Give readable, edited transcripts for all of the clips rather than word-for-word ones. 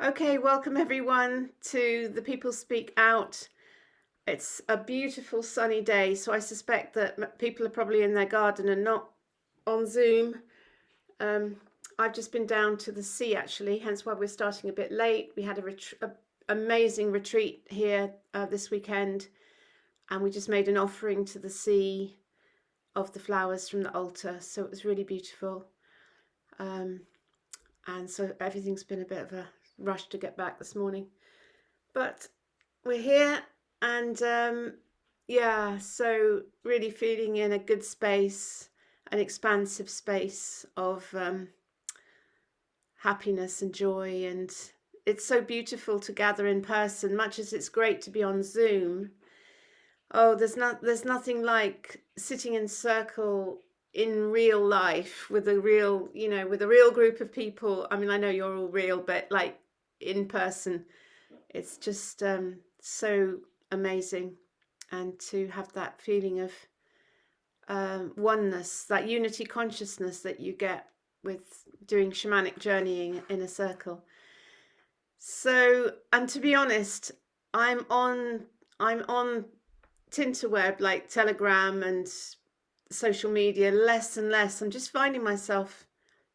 Okay, welcome everyone to the People Speak Out. It's a beautiful sunny day, so I suspect that people are probably in their garden and not on Zoom. Um, I've just been down to the sea actually, hence why we're starting a bit late. We had a amazing retreat here this weekend, and we just made an offering to the sea of the flowers from the altar, so it was really beautiful. And so everything's been a bit of a rush to get back this morning. But we're here, and yeah, so really feeling in a good space, an expansive space of happiness and joy. And it's so beautiful to gather in person, much as it's great to be on Zoom. Oh, there's nothing like sitting in circle in real life with a real, with a real group of people. I mean, I know you're all real, but like in person, it's just so amazing. And to have that feeling of oneness, that unity consciousness that you get with doing shamanic journeying in a circle. So, and to be honest, I'm on Tinterweb, like Telegram and social media, less and less. I'm just finding myself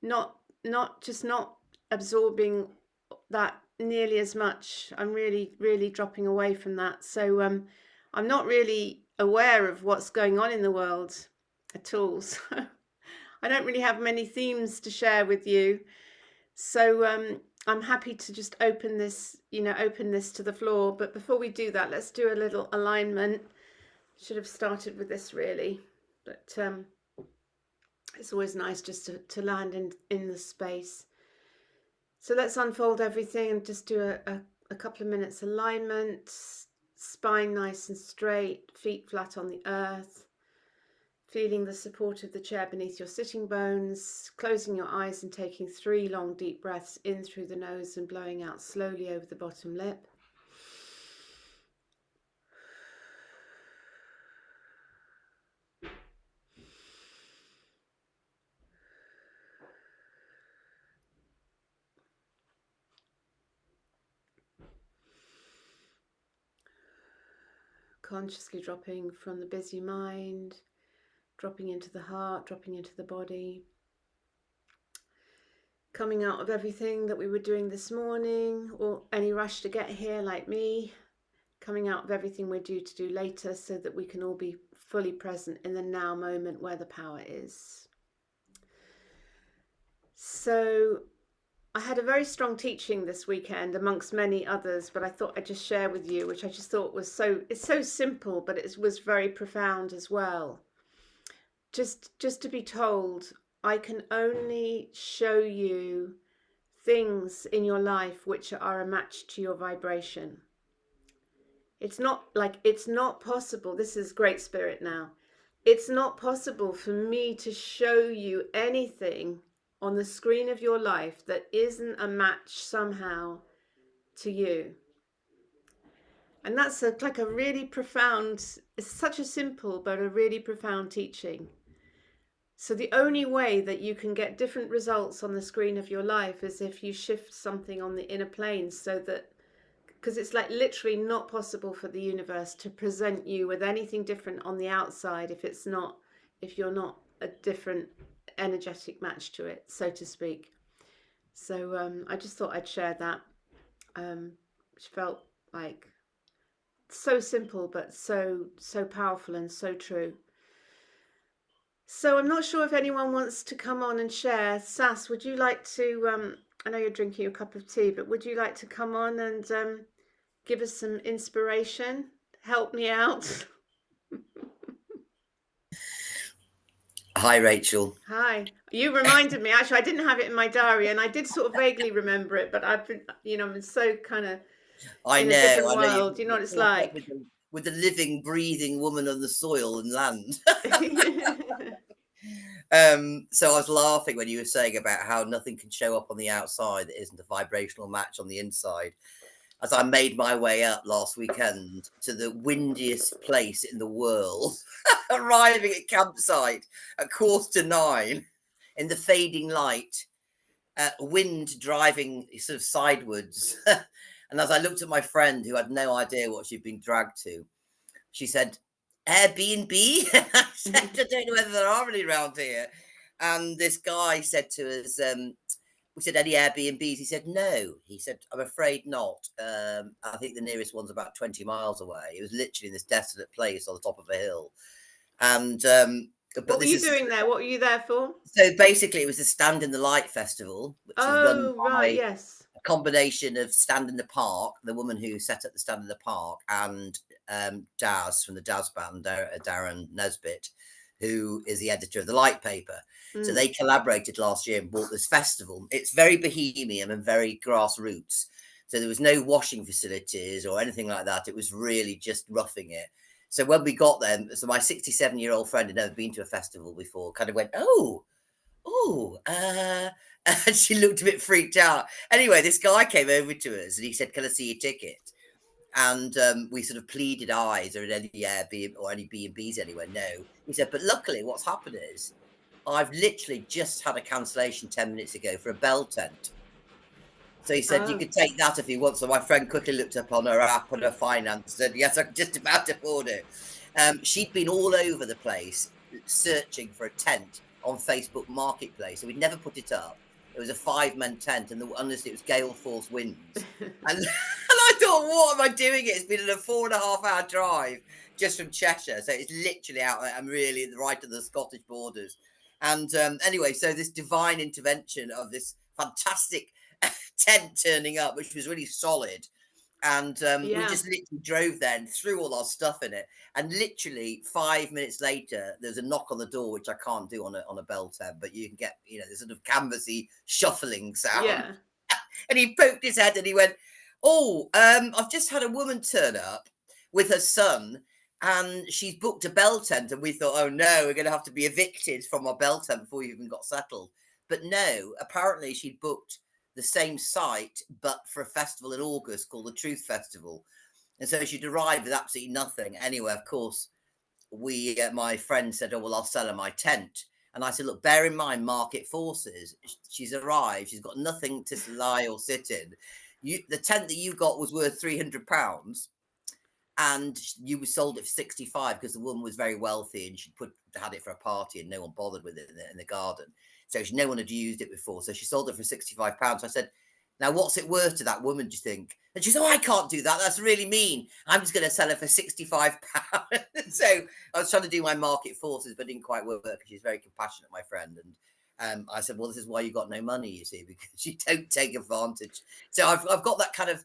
not absorbing that nearly as much. I'm really dropping away from that. So I'm not really aware of what's going on in the world at all. So I don't really have many themes to share with you. So I'm happy to just open this to the floor. But before we do that, let's do a little alignment. Should have started with this really, but it's always nice just to land in the space. So let's unfold everything and just do a couple of minutes alignment. Spine nice and straight, feet flat on the earth. Feeling the support of the chair beneath your sitting bones. Closing your eyes and taking 3 long deep breaths in through the nose and blowing out slowly over the bottom lip. Consciously dropping from the busy mind, dropping into the heart, dropping into the body. Coming out of everything that we were doing this morning, or any rush to get here like me. Coming out of everything we're due to do later, so that we can all be fully present in the now moment where the power is. So I had a very strong teaching this weekend amongst many others, but I thought I'd just share with you, which I just thought was it's so simple, but it was very profound as well. Just to be told, I can only show you things in your life which are a match to your vibration. It's not possible. This is Great Spirit now. It's not possible for me to show you anything on the screen of your life that isn't a match somehow to you. And that's like a really profound, it's such a simple but a really profound teaching. So the only way that you can get different results on the screen of your life is if you shift something on the inner plane, so that, because it's like literally not possible for the universe to present you with anything different on the outside if you're not a different energetic match to it, so to speak. So I just thought I'd share that, which felt like so simple but so powerful and so true. So I'm not sure if anyone wants to come on and share. Sass, would you like to, I know you're drinking a cup of tea, but would you like to come on and give us some inspiration? Help me out. Hi, Rachel. Hi. You reminded me, actually, I didn't have it in my diary, and I did sort of vaguely remember it, but I've been, I'm so kind of I in a know, different I know world. You know you what it's caught up like. with the living, breathing woman on the soil and land. So I was laughing when you were saying about how nothing can show up on the outside that isn't a vibrational match on the inside. As I made my way up last weekend to the windiest place in the world, arriving at campsite at 9:15 in the fading light, wind driving sort of sidewards. And as I looked at my friend who had no idea what she'd been dragged to, she said, Airbnb? I said, I don't know whether there are any around here. And this guy said to us, we said, any Airbnbs? He said, no. He said, I'm afraid not. I think the nearest one's about 20 miles away. It was literally in this desolate place on the top of a hill. And, What but were this you is, doing there? What were you there for? so basically it was the Stand in the Light Festival, which is run Oh, right, by yes. a combination of Stand in the Park, the woman who set up the Stand in the Park, and Daz from the Daz band, Darren Nesbitt, who is the editor of the Light paper. So Mm. they collaborated last year and bought this festival. It's very bohemian and very grassroots. So there was no washing facilities or anything like that. It was really just roughing it. So when we got there, so my 67-year-old friend had never been to a festival before, kind of went, oh, and she looked a bit freaked out. Anyway, this guy came over to us and he said, can I see your ticket? And we sort of pleaded eyes or any Airbnb or any B&Bs anywhere. No. He said, but luckily what's happened is I've literally just had a cancellation 10 minutes ago for a bell tent. So he said, you Oh. could take that if you want. So my friend quickly looked up on her app and her finance and said, yes, I can just about afford it. She'd been all over the place searching for a tent on Facebook Marketplace. So we'd never put it up. It was a 5-man tent, and honestly, it was gale force winds. And, and I thought, what am I doing? It's been a 4.5-hour drive just from Cheshire. So it's literally out there. I'm really right at the Scottish borders. And anyway, so this divine intervention of this fantastic tent turning up, which was really solid. And we Yeah. just literally drove there and threw all our stuff in it. And literally 5 minutes later, there's a knock on the door, which I can't do on a bell tent, but you can get, this sort of canvassy shuffling sound. Yeah. And he poked his head and he went, oh, I've just had a woman turn up with her son and she's booked a bell tent. And we thought, oh no, we're going to have to be evicted from our bell tent before we even got settled. But no, apparently she'd booked the same site, but for a festival in August called the Truth Festival. And so she'd arrived with absolutely nothing. Anyway, of course, my friend said, oh, well, I'll sell her my tent. And I said, look, bear in mind market forces. She's arrived. She's got nothing to lie or sit in. The tent that you got was worth £300, and you sold it for 65 because the woman was very wealthy and had it for a party and no one bothered with it in the garden. So no one had used it before. So she sold it for £65. So I said, now what's it worth to that woman, do you think? And she said, oh, I can't do that. That's really mean. I'm just going to sell her for £65. So I was trying to do my market forces, but didn't quite work because she's very compassionate, my friend. And I said, well, this is why you got no money, you see, because you don't take advantage. So I've got that kind of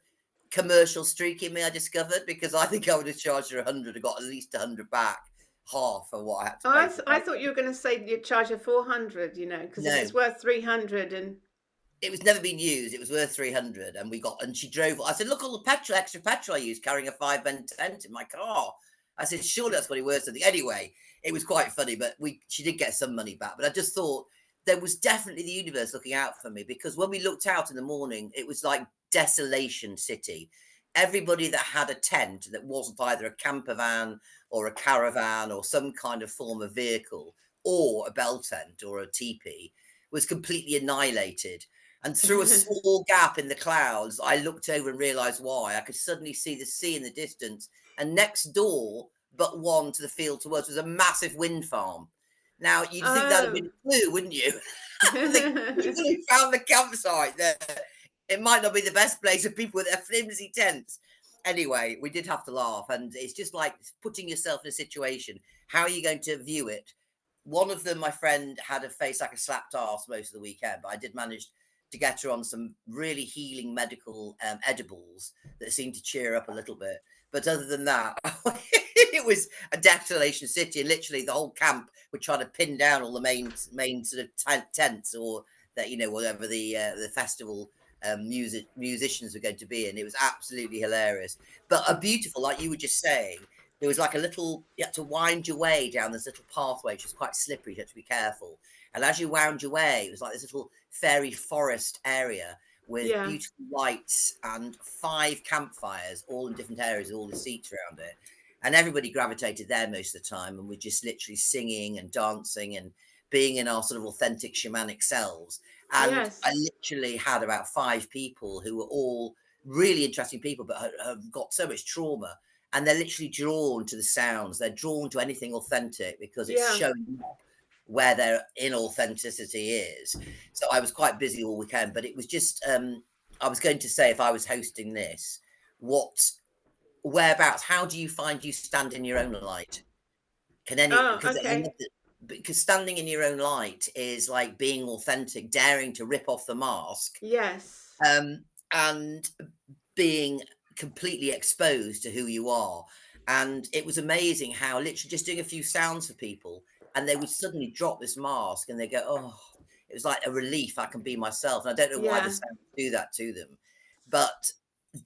commercial streak in me, I discovered, because I think I would have charged her 100 and got at least 100 back, half of what I had to Oh, pay for the I belt. thought you were going to say you'd charge her 400, because if it's No, worth 300 and it was never been used. It was worth 300, and she drove. I said, look, all the extra petrol I used carrying a 5-man tent in my car. I said, surely that's probably worth something. Anyway, it was quite funny, but she did get some money back. But I just thought there was definitely the universe looking out for me, because when we looked out in the morning, it was like desolation city. Everybody that had a tent that wasn't either a camper van or a caravan or some kind of form of vehicle or a bell tent or a teepee was completely annihilated. And through a small gap in the clouds, I looked over and realized why. I could suddenly see the sea in the distance. And next door, but one to the field to us, was a massive wind farm. Now, you'd think that would have been oh. a clue, wouldn't you? The people who found the campsite there, it might not be the best place for people with their flimsy tents. Anyway, we did have to laugh. And it's just like putting yourself in a situation. How are you going to view it? One of them, my friend, had a face like a slapped arse most of the weekend, but I did manage to get her on some really healing medical edibles that seemed to cheer up a little bit. But other than that, it was a desolation city, and literally the whole camp were trying to pin down all the main sort of tents, or that whatever the festival musicians were going to be in. It was absolutely hilarious, but a beautiful, like you were just saying. There was like you had to wind your way down this little pathway, which was quite slippery. You had to be careful. And as you wound your way, it was like this little fairy forest area with Yeah. beautiful lights and 5 campfires, all in different areas, with all the seats around it. And everybody gravitated there most of the time. And we're just literally singing and dancing and being in our sort of authentic shamanic selves. And I Yes. literally had about 5 people who were all really interesting people, but have got so much trauma, and they're literally drawn to the sounds. They're drawn to anything authentic because it's Yeah. showing up where their inauthenticity is. So I was quite busy all weekend, but it was just, I was going to say, if I was hosting this, what whereabouts, how do you find you stand in your own light? Can any Oh, because I okay. love it, because standing in your own light is like being authentic, daring to rip off the mask, Yes. and being completely exposed to who you are. And it was amazing how literally just doing a few sounds for people, and they would suddenly drop this mask and they go, "Oh," it was like a relief. I can be myself. And I don't know why the Yeah. sounds do that to them, but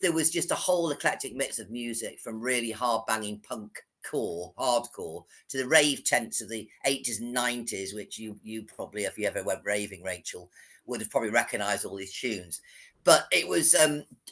there was just a whole eclectic mix of music, from really hard banging punk core, hardcore, to the rave tents of the 80s and 90s, which you probably, if you ever went raving, Rachel, would have probably recognized all these tunes. But it was,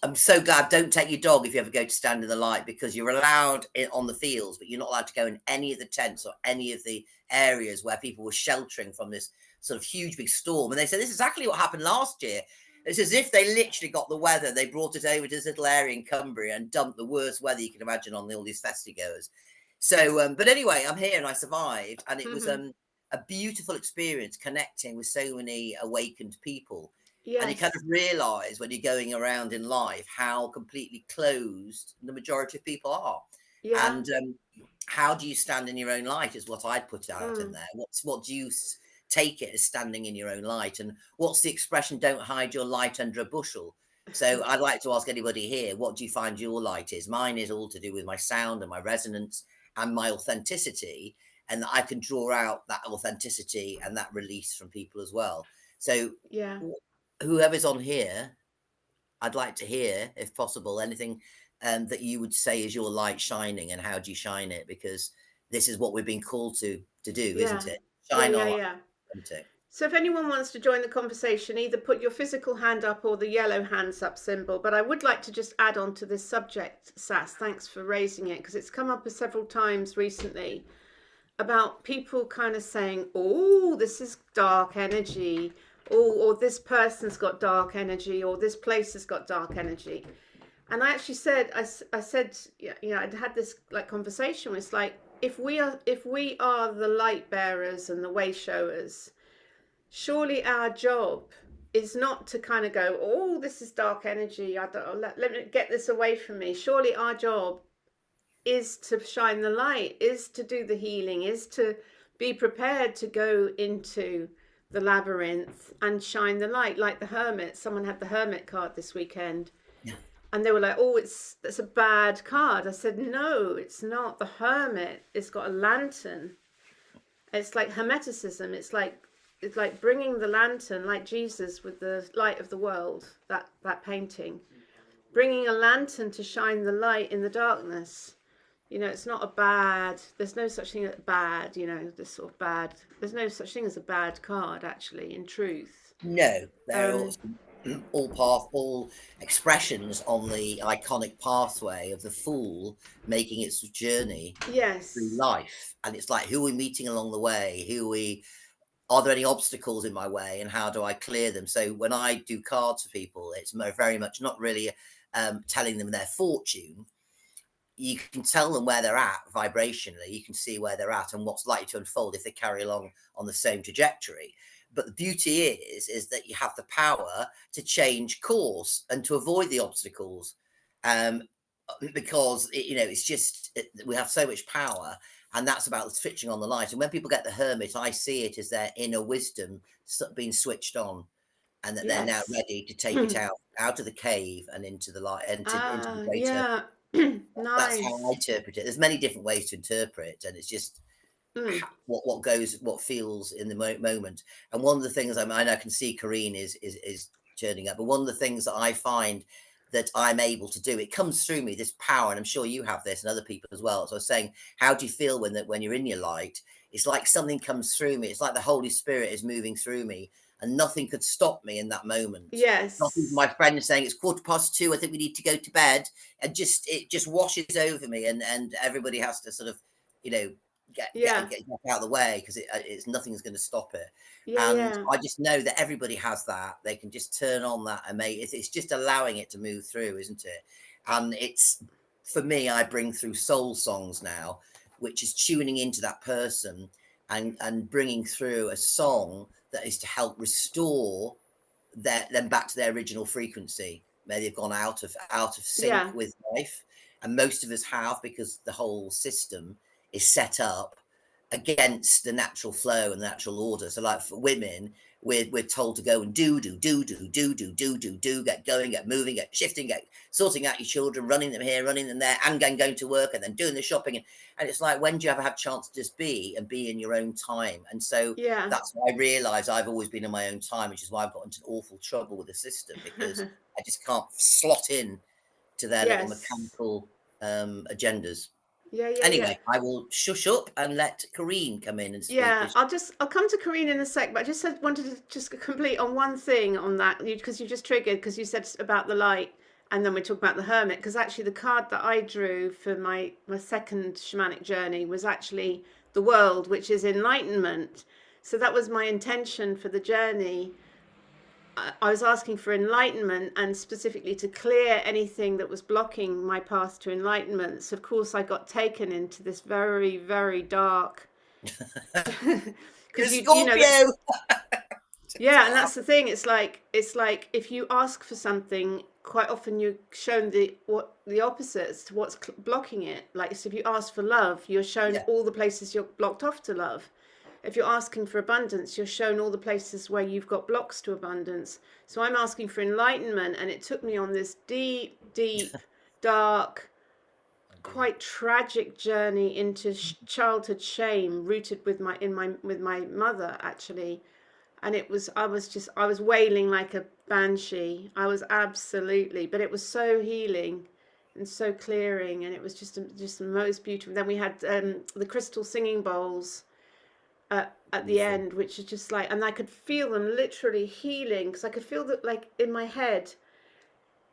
I'm so glad. Don't take your dog if you ever go to stand in the light, because you're allowed on the fields, but you're not allowed to go in any of the tents or any of the areas where people were sheltering from this sort of huge big storm. And they said this is exactly what happened last year. It's as if they literally got the weather, they brought it over to this little area in Cumbria and dumped the worst weather you can imagine on all these festigoers. So, but anyway, I'm here and I survived, and it was Hmm. a beautiful experience connecting with so many awakened people. And you kind of Yes. realize when you're going around in life how completely closed the majority of people are. Yeah. And how do you stand in your own light is what I'd put out in Mm. there. What do you take it as standing in your own light? And what's the expression, don't hide your light under a bushel? So I'd like to ask anybody here, what do you find your light is? Mine is all to do with my sound and my resonance and my authenticity, and that I can draw out that authenticity and that release from people as well. So Yeah. whoever's on here, I'd like to hear, if possible, anything that you would say is your light shining, and how do you shine it? Because this is what we've been called to do, isn't Yeah. it? Yeah. Shine Yeah. our light, Yeah. isn't it? So if anyone wants to join the conversation, either put your physical hand up or the yellow hands up symbol. But I would like to just add on to this subject, Sass. Thanks for raising it, because it's come up several times recently about people kind of saying, "Oh, this is dark energy," or "this person's got dark energy," or "this place has got dark energy." And I actually said, I said, yeah, I'd had this like conversation. It's like if we are the light bearers and the way showers, surely our job is not to kind of go, "Oh, this is dark energy. I don't let me get this away from me." Surely our job is to shine the light, is to do the healing, is to be prepared to go into the labyrinth and shine the light, like the hermit. Someone had the hermit card this weekend, Yeah. and they were like, "Oh, that's a bad card." I said, "No, it's not. The hermit has got a lantern. It's like hermeticism. It's like bringing the lantern, like Jesus with the light of the world, that painting, bringing a lantern to shine the light in the darkness. It's not a bad, there's no such thing as bad, this sort of bad, there's no such thing as a bad card, actually, in truth. No, they're Um, all expressions on the iconic pathway of the fool making its journey through yes. life. And it's like, who are we meeting along the way? Are there any obstacles in my way, and how do I clear them? So when I do cards for people, it's very much not really telling them their fortune. You can tell them where they're at vibrationally. You can see where they're at and what's likely to unfold if they carry along on the same trajectory. But the beauty is that you have the power to change course and to avoid the obstacles, um, because it's just we have so much power, and that's about switching on the light. And when people get the hermit, I see it as their inner wisdom being switched on, and that they're now Yes. ready to take it out of the cave and into the light, into the Ah, greater. yeah. That's how I Nice. interpret it. There's many different ways to interpret, and it's just Mm. what feels in the moment. And one of the things I can see Corrine is turning up, but one of the things that I find that I'm able to do, it comes through me, this power, and I'm sure you have this and other people as well. So I was saying, how do you feel when you're in your light? It's like something comes through me. It's like the Holy Spirit is moving through me, and nothing could stop me in that moment. Not even Yes. my friend saying it's 2:15. I think we need to go to bed, and it just washes over me, and everybody has to sort of, you know, Yeah. get out of the way because it's nothing's going to stop it. Yeah. And Yeah. I just know that everybody has that. They can just turn on that and make it's just allowing it to move through, isn't it? And it's for me, I bring through soul songs now, which is tuning into that person and bringing through a song that is to help restore them back to their original frequency. Maybe they've gone out of sync Yeah. with life, and most of us have because the whole system is set up against the natural flow and the natural order. So, like for women, we're told to go and do, get going, get moving, get shifting, get sorting out your children, running them here, running them there, and going to work, and then doing the shopping. And it's like, when do you ever have a chance to just be and be in your own time? And so Yeah. that's why I realise I've always been in my own time, which is why I've got into awful trouble with the system because I just can't slot in to their little Yes. mechanical agendas. Yeah. Yeah. Yeah. Anyway, I will shush up and let Kareen come in and speak Yeah, because I'll come to Karina in a sec, but I just wanted to just complete on one thing on that because you just triggered because you said about the light, and then we talk about the hermit, because actually the card that I drew for my second shamanic journey was actually the world, which is enlightenment. So that was my intention for the journey. I was asking for enlightenment and specifically to clear anything that was blocking my path to enlightenment. So of course I got taken into this very, very dark you're a because you know that. Scorpio. That's Yeah, what and that's happened. the thing. It's like if you ask for something, quite often you're shown the opposites to what's blocking it. Like, so if you ask for love, you're shown Yeah. all the places you're blocked off to love. If you're asking for abundance, you're shown all the places where you've got blocks to abundance. So I'm asking for enlightenment, and it took me on this deep, deep, dark, Oh dear. quite tragic journey into childhood shame, rooted with my mother actually. And it was I was wailing like a banshee. I was absolutely, but it was so healing and so clearing, and it was just the most beautiful. Then we had the crystal singing bowls at the Beautiful. end, which is just like, and I could feel them literally healing because I could feel that like in my head,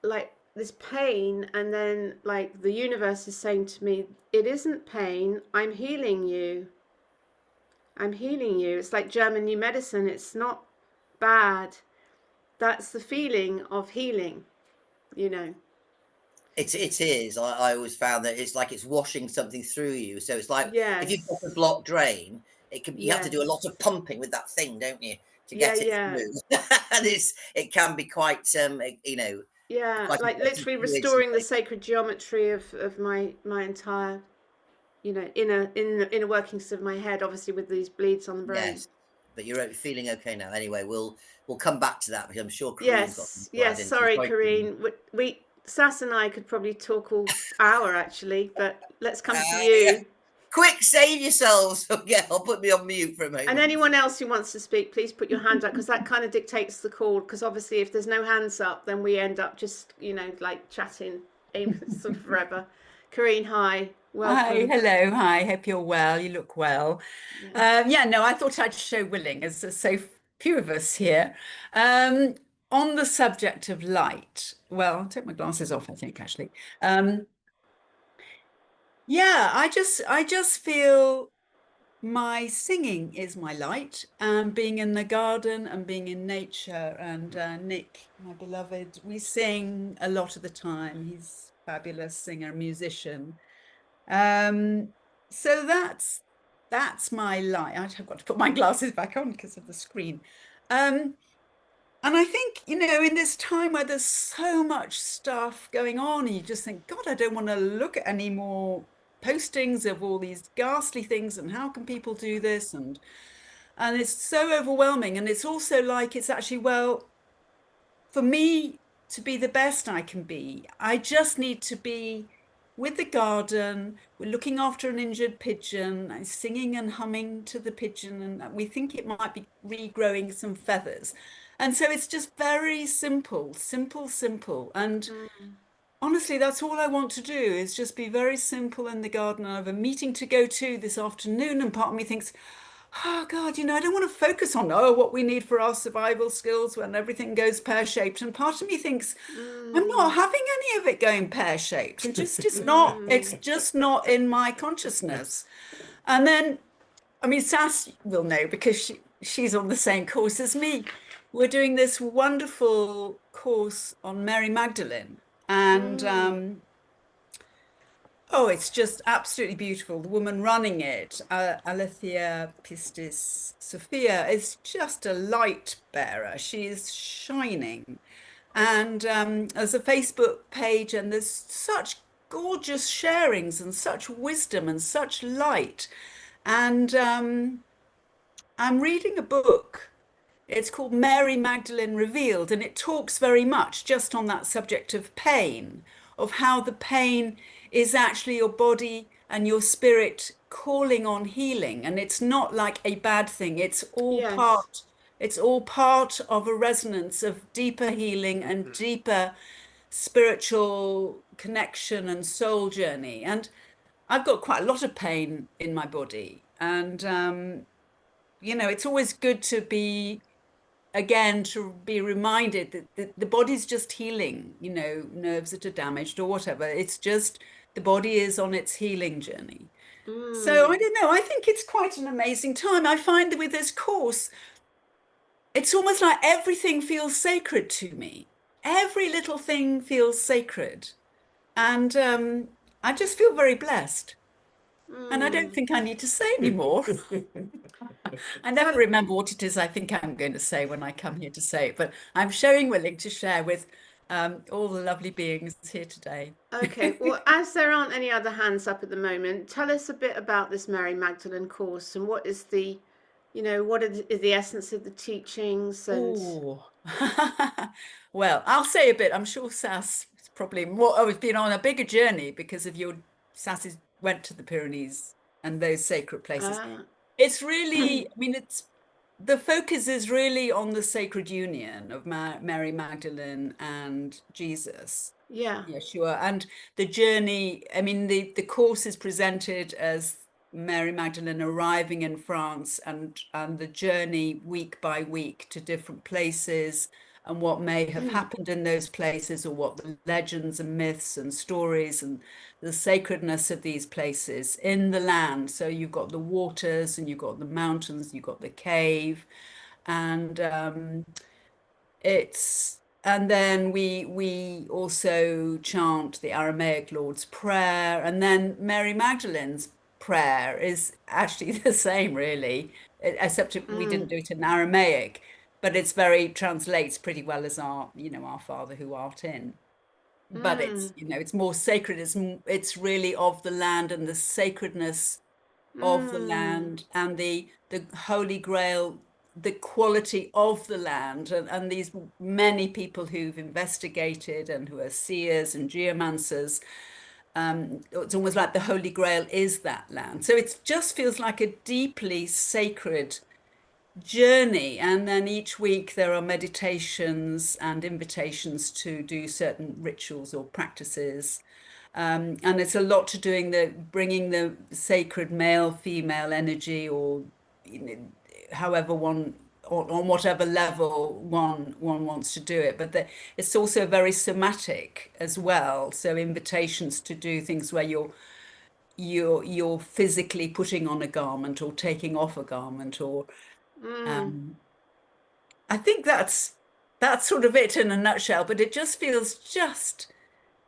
like this pain, and then like the universe is saying to me, it isn't pain, I'm healing you. I'm healing you. It's like German new medicine. It's not bad. That's the feeling of healing, you know. It is. I always found that it's like it's washing something through you. So it's like if you've got a Yes. blocked drain, it can you have to do a lot Yes. of pumping with that thing, don't you, to Yeah, get it yeah. through? And it can be quite Yeah, quite a like dirty literally fluid restoring the sometimes. sacred geometry of my entire, inner workings of my head, obviously with these bleeds on the brain. Yes. But you're feeling okay now. Anyway, we'll come back to that because I'm sure Kareen's got something Yes. to add Yes, into. sorry, Sorry, Kareen. Karine. We Sass and I could probably talk all hour actually, but let's come to Yeah. you. Quick, save yourselves. Yeah, I'll put me on mute for a And moment. anyone else who wants to speak, please put your hand up because that kind of dictates the call. Because obviously, if there's no hands up, then we end up just, like chatting sort of forever. Karine, hi, Hi, welcome. hello, hi. Hope you're well. You look well. Yeah. Yeah, no, I thought I'd show willing, as there's so few of us here. Um, on the subject of light, well, I'll take my glasses off, I think, actually. Um, yeah, I just feel my singing is my light, and being in the garden and being in nature. And Nick, my beloved, we sing a lot of the time. He's a fabulous singer, musician. Um, so that's my light. I've got to put my glasses back on because of the screen. Um, and I think, in this time where there's so much stuff going on, and you just think, God, I don't want to look at any more postings of all these ghastly things, and how can people do this? And it's so overwhelming. And it's also like it's actually, well, for me to be the best I can be, I just need to be with the garden. We're looking after an injured pigeon, I'm singing and humming to the pigeon, and we think it might be regrowing some feathers. And so it's just very simple, simple, simple. And Mm, honestly, that's all I want to do is just be very simple in the garden. I have a meeting to go to this afternoon, and part of me thinks, oh God, I don't want to focus on, what we need for our survival skills when everything goes pear-shaped. And part of me thinks, I'm not mm, having any of it going pear-shaped. It's just not, it's mm, just not in my consciousness. And then, I mean, Sass will know because she's on the same course as me. We're doing this wonderful course on Mary Magdalene. And Mm, oh, it's just absolutely beautiful. The woman running it, Alethea Pistis Sophia, is just a light bearer. She is shining. And there's a Facebook page, and there's such gorgeous sharings and such wisdom and such light. And I'm reading a book. It's called Mary Magdalene Revealed, and it talks very much just on that subject of pain, of how the pain is actually your body and your spirit calling on healing. And it's not like a bad thing. yes. It's all part of a resonance of deeper healing and deeper spiritual connection and soul journey. And I've got quite a lot of pain in my body. And it's always good to be again to be reminded that the body's just healing, nerves that are damaged or whatever. It's just the body is on its healing journey. So I Mm, don't know. I think it's quite an amazing time. I find that with this course, it's almost like everything feels sacred to me. Every little thing feels sacred. And I just feel very blessed. And I don't mm. think I need to say any more. I never Tell, remember what it is I think I'm going to say when I come here to say it, but I'm showing willing to share with all the lovely beings here today. okay, well, as there aren't any other hands up at the moment, tell us a bit about this Mary Magdalene course and what is is the essence of the teachings and Oh, well, I'll say a bit. I'm sure Sass is probably more. Oh, it's been on a bigger journey because of your Sass's went to the Pyrenees and those sacred places. ah, It's really, I mean, it's the focus is really on the sacred union of Mary Magdalene and Jesus, yeah. Yeshua, and the journey. I mean, the course is presented as Mary Magdalene arriving in France and the journey week by week to different places and what may have happened in those places or what the legends and myths and stories and the sacredness of these places in the land. So you've got the waters and you've got the mountains, you've got the cave, and it's and then we also chant the Aramaic Lord's Prayer, and then Mary Magdalene's prayer is actually the same, really, except we didn't Mm, do it in Aramaic, but it's very translates pretty well as our Father who art in. But mm, it's more sacred. It's really of the land and the sacredness of the mm, land and the Holy Grail, the quality of the land, and these many people who've investigated and who are seers and geomancers. It's almost like the Holy Grail is that land. So it just feels like a deeply sacred journey. And then each week there are meditations and invitations to do certain rituals or practices. And it's a lot to doing bringing the sacred male female energy, or however one on whatever level one wants to do it, but it's also very somatic as well, so invitations to do things where you're physically putting on a garment or taking off a garment, or mm, um, I think that's sort of it in a nutshell, but it just feels just,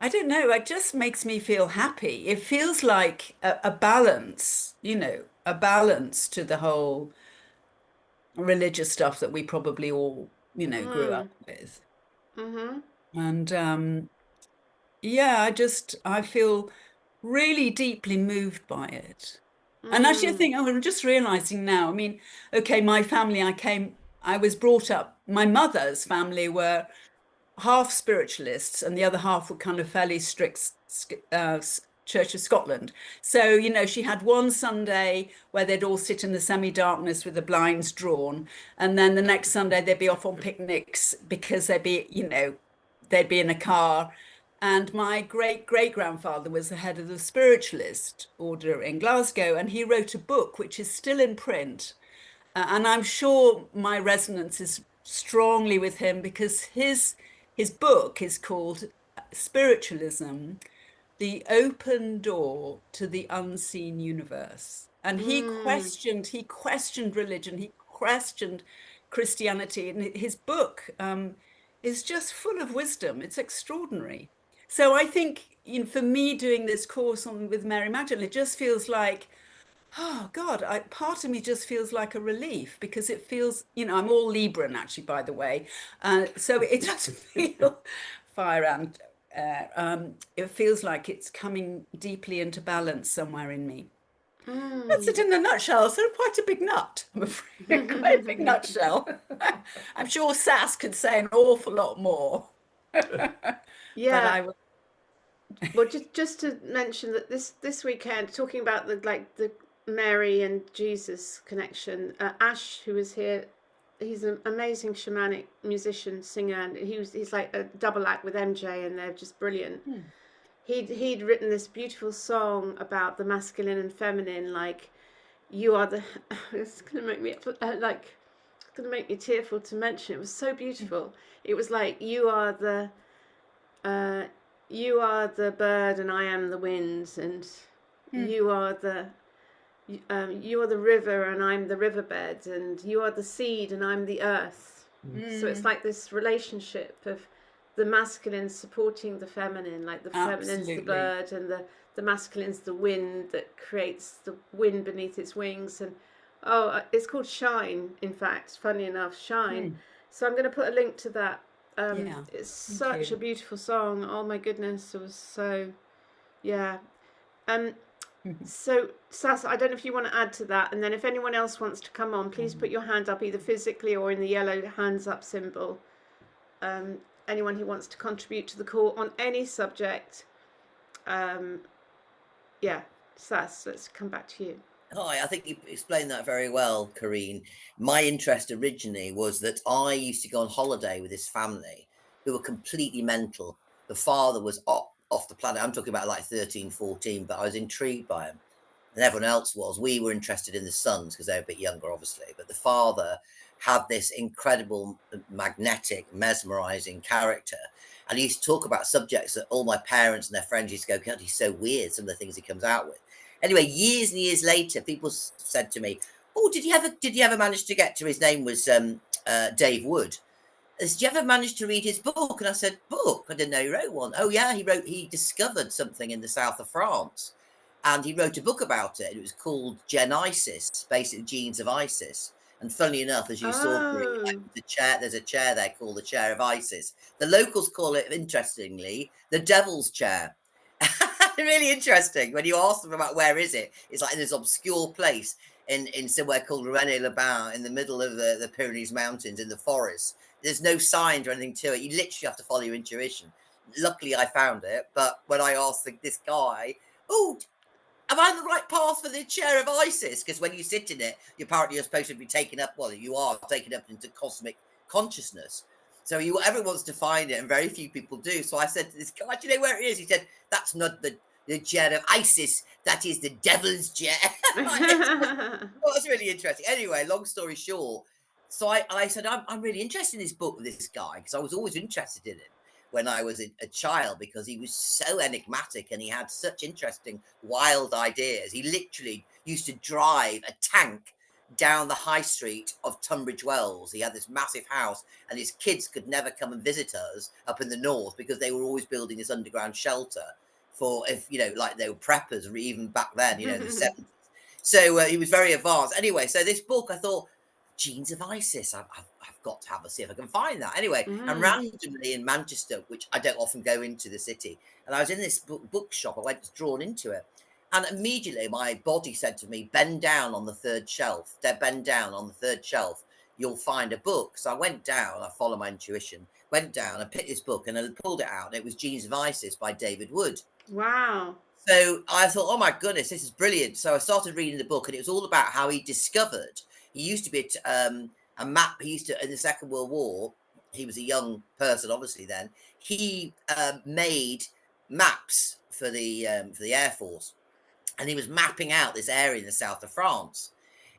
I don't know, it just makes me feel happy. It feels like a balance, a balance to the whole religious stuff that we probably all, grew mm, up with. mm-hmm, And yeah, I feel really deeply moved by it. And actually, I mm, think I'm just realizing now, I mean, okay, I was brought up, my mother's family were half spiritualists and the other half were kind of fairly strict uh, Church of Scotland. So, she had one Sunday where they'd all sit in the semi-darkness with the blinds drawn, and then the next Sunday they'd be off on picnics because they'd be in a car. And my great great grandfather was the head of the spiritualist order in Glasgow, and he wrote a book which is still in print. And I'm sure my resonance is strongly with him because his book is called Spiritualism, The Open Door to the Unseen Universe. And Mm. he questioned religion, he questioned Christianity, and his book is just full of wisdom. It's extraordinary. So I think, for me doing this course with Mary Magdalene, it just feels like, oh God, part of me just feels like a relief, because it feels, I'm all Libran actually, by the way. So it does feel fire and it feels like it's coming deeply into balance somewhere in me. That's it Mm. in a nutshell. So quite a big nut, I'm afraid. Quite a big nutshell. I'm sure Sass could say an awful lot more. But Yeah. I will. Well, just to mention that this weekend, talking about the Mary and Jesus connection, Ash, who was here, he's an amazing shamanic musician, singer, and he's like a double act with MJ, and they're just brilliant. Hmm. He'd written this beautiful song about the masculine and feminine, like you are the. It's gonna make me like it's gonna make me tearful to mention. It was so beautiful. It was like uh, you are the bird and I am the winds, and Hmm. you are you are the river and I'm the riverbed, and you are the seed and I'm the earth. So it's Hmm. like this relationship of the masculine supporting the feminine, like the feminine's the Absolutely. bird and the masculine's the wind that creates the wind beneath its wings. And it's called Shine, in fact, funny enough, Shine. Hmm. So I'm going to put a link to that. Yeah. It's Thank such a you. beautiful song. Oh my goodness, it was so, yeah. Um, so, Sas, I don't know if you want to add to that, and then if anyone else wants to come on, please put your hand up either physically or in the yellow hands up symbol. Um, Anyone who wants to contribute to the call on any subject. Um, yeah, Sas, let's come back to you. Hi, I think you explained that very well, Karine. My interest originally was that I used to go on holiday with this family who were completely mental. The father was off the planet. I'm talking about like 13, 14, but I was intrigued by him. And everyone else was. We were interested in the sons because they were a bit younger, obviously. But the father had this incredible, magnetic, mesmerizing character. And he used to talk about subjects that all my parents and their friends used to go, God, he's so weird, some of the things he comes out with. Anyway, years and years later, people said to me, "Oh, did you ever manage to get to?" His name was Dave Wood. Did you ever manage to read his book? And I said, "Book? I didn't know he wrote one." Oh yeah, he discovered something in the south of France, and he wrote a book about it. It was called Genesis, basically genes of Isis. And funnily enough, as you saw, Oh, there's a chair there called the Chair of Isis. The locals call it, interestingly, the Devil's Chair. Really interesting. When you ask them about where is it, it's like in this obscure place in somewhere called Rennes-les-Bains in the middle of the Pyrenees Mountains in the forest. There's no signs or anything to it. You literally have to follow your intuition. Luckily, I found it. But when I asked this guy, "Oh, am I on the right path for the Chair of Isis?" Because when you sit in it, you're supposed to be taken up. Well, you are taken up into cosmic consciousness. So everyone wants to find it, and very few people do. So I said to this guy, "Do you know where it is?" He said, "That's not the chair of Isis. That is the devil's chair." Well, that's really interesting. Anyway, long story short, so I said, I'm really interested in this book with this guy because I was always interested in him when I was a child because he was so enigmatic and he had such interesting, wild ideas. He literally used to drive a tank down the high street of Tunbridge Wells. He had this massive house, and his kids could never come and visit us up in the north because they were always building this underground shelter for if like they were preppers, or even back then, the 70s. So he was very advanced. Anyway, so this book, I thought, Genes of Isis. I've got to have a see if I can find that. Anyway, and Mm. randomly in Manchester, which I don't often go into the city, and I was in this bookshop. I went drawn into it, and immediately my body said to me, "Bend down on the third shelf. Bend down on the third shelf. You'll find a book." So I went down. I followed my intuition. Went down. I picked this book, and I pulled it out. And it was Genes of Isis by David Wood. Wow. So I thought, oh my goodness, this is brilliant. So I started reading the book, and it was all about how he discovered. He used to be a map. He used to, in the Second World War, he was a young person, obviously. Then he made maps for the Air Force, and he was mapping out this area in the south of France.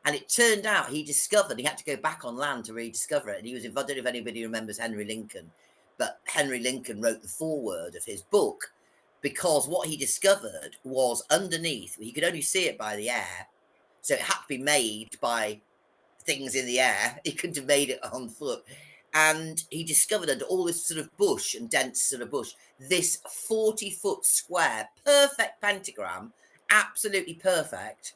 And it turned out he discovered he had to go back on land to rediscover it. And he was, I don't know if anybody remembers Henry Lincoln, but Henry Lincoln wrote the foreword of his book because what he discovered was underneath, he could only see it by the air, So it had to be made by things in the air. He couldn't have made it on foot. And he discovered under all this sort of bush and dense sort of bush, this 40-foot square, perfect pentagram, absolutely perfect.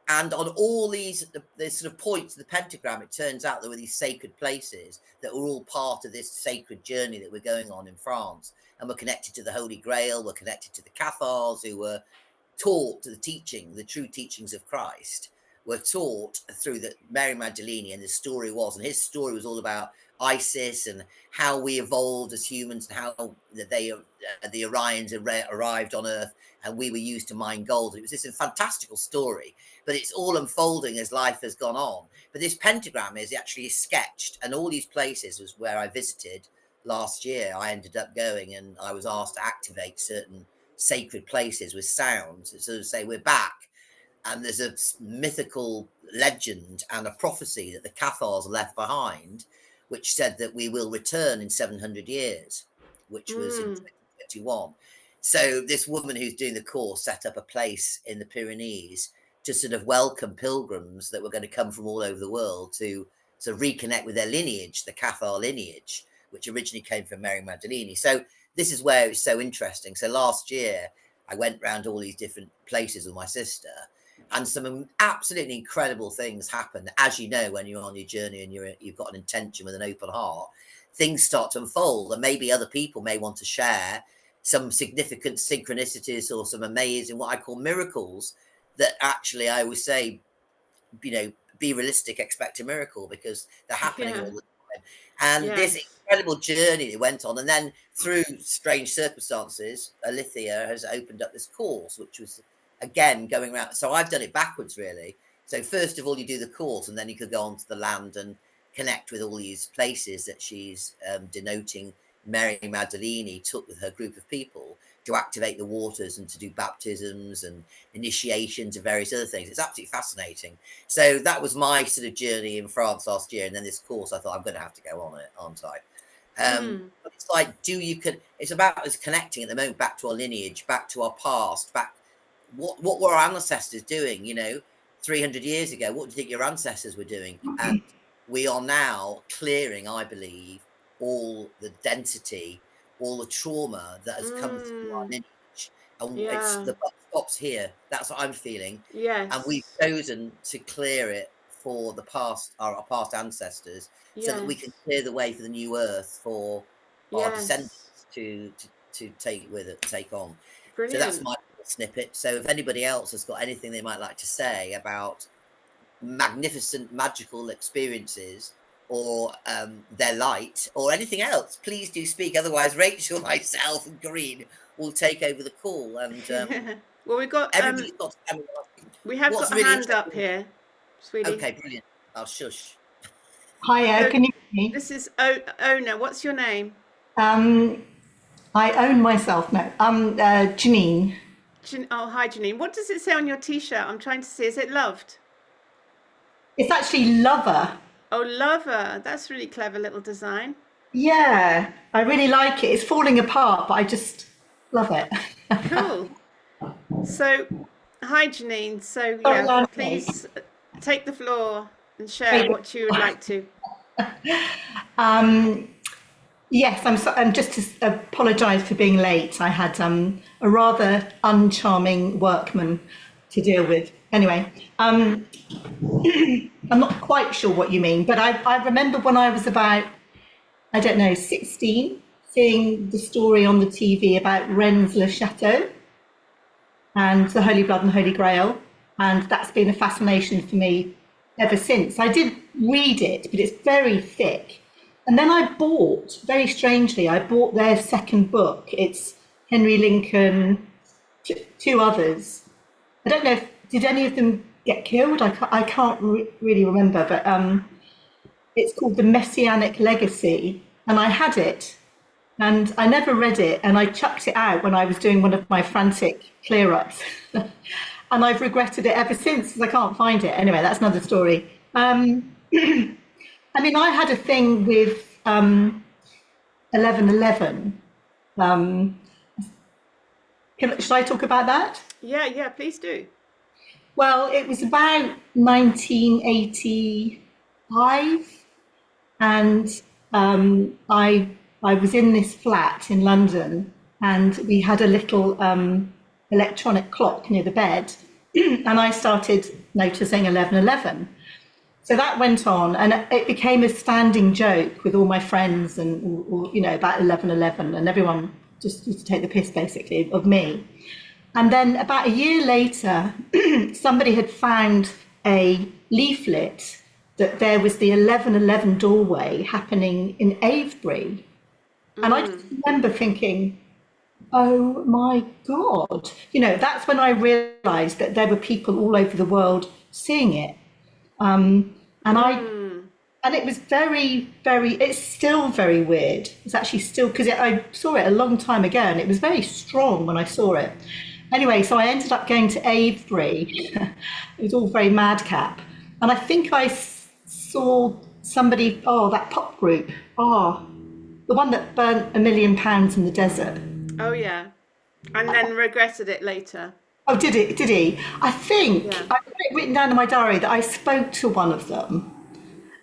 And on all these the sort of points of the pentagram, it turns out there were these sacred places that were all part of this sacred journey that we're going on in France. And we're connected to the Holy Grail, we're connected to the Cathars, who were taught the teaching, the true teachings of Christ, were taught through the Mary Magdalene, and the story was, and his story was all about Isis and how we evolved as humans, and how they, the Orions arrived on Earth, and we were used to mine gold. It was this fantastical story, but it's all unfolding as life has gone on. But this pentagram is actually sketched, and all these places was where I visited last year. I ended up going, and I was asked to activate certain sacred places with sounds, so to say we're back. And there's a mythical legend and a prophecy that the Cathars left behind, which said that we will return in 700 years, which was in 2021. So this woman who's doing the course set up a place in the Pyrenees to sort of welcome pilgrims that were going to come from all over the world to sort of reconnect with their lineage, the Cathar lineage, which originally came from Mary Magdalene. So this is where it's so interesting. So last year, I went around all these different places with my sister, and some absolutely incredible things happen. As you know, when you're on your journey and you've got an intention with an open heart, things start to unfold, and maybe other people may want to share some significant synchronicities or some amazing, what I call miracles, that actually I always say, you know, be realistic, expect a miracle, because they're happening all the time. And this incredible journey that went on, and then through strange circumstances, Alithia has opened up this course, which was again going around. So I've done it backwards, really. So first of all, you do the course, and then you could go onto the land and connect with all these places that she's denoting Mary Magdalene took with her group of people to activate the waters and to do baptisms and initiations and various other things. It's absolutely fascinating. So that was my sort of journey in France last year. And then this course, I thought I'm going to have to go on it, aren't I? But it's like, it's about us connecting at the moment back to our lineage, back to our past, back, what were our ancestors doing, 300 years ago? What do you think your ancestors were doing? And we are now clearing, I believe, all the density, all the trauma that has come through our lineage. And it's the buck stops here. That's what I'm feeling. Yes. And we've chosen to clear it for the past, our past ancestors, so that we can clear the way for the new earth for our descendants to take on. Brilliant. So that's my snippet. So if anybody else has got anything they might like to say about magnificent magical experiences or their light or anything else, please do speak. Otherwise, Rachel, myself, and Green will take over the call. And well, we've got everybody's got to we have got a hand up here, sweetie. Okay, brilliant. I'll shush. Hiya, can you hear me? This is Ona. What's your name? I own myself now. Janine. Oh, hi, Janine. What does it say on your T-shirt? I'm trying to see. Is it loved? It's actually lover. Oh, lover. That's really clever little design. Yeah, I really like it. It's falling apart, but I just love it. Cool. So, hi, Janine. So, please take the floor and share what you would like to. Yes, I'm just to apologise for being late. I had a rather uncharming workman to deal with. Anyway, I'm not quite sure what you mean, but I remember when I was about, 16, seeing the story on the TV about Rennes-le-Château and the Holy Blood and Holy Grail, and that's been a fascination for me ever since. I did read it, but it's very thick. And then very strangely, I bought their second book. It's Henry Lincoln, two others. I don't know did any of them get killed? I can't really remember, but it's called The Messianic Legacy. And I had it, and I never read it, and I chucked it out when I was doing one of my frantic clear-ups. And I've regretted it ever since, because I can't find it. Anyway, that's another story. I mean, I had a thing with 1111. Should I talk about that? Yeah, please do. Well, it was about 1985, and I was in this flat in London, and we had a little electronic clock near the bed, and I started noticing 11:11. So that went on, and it became a standing joke with all my friends, and about 11:11, and everyone just used to take the piss basically of me. And then about a year later, somebody had found a leaflet that there was the 11:11 doorway happening in Avebury. And I just remember thinking, oh my God. That's when I realised that there were people all over the world seeing it. And it was very, very, it's still very weird. It's actually still, because I saw it a long time ago, and it was very strong when I saw it. Anyway, so I ended up going to Avebury. It was all very madcap. And I think I saw somebody, that pop group, the one that burnt £1 million in the desert. Oh, yeah. And then regretted it later. Oh, did he? I think, Yeah. I've got it written down in my diary that I spoke to one of them.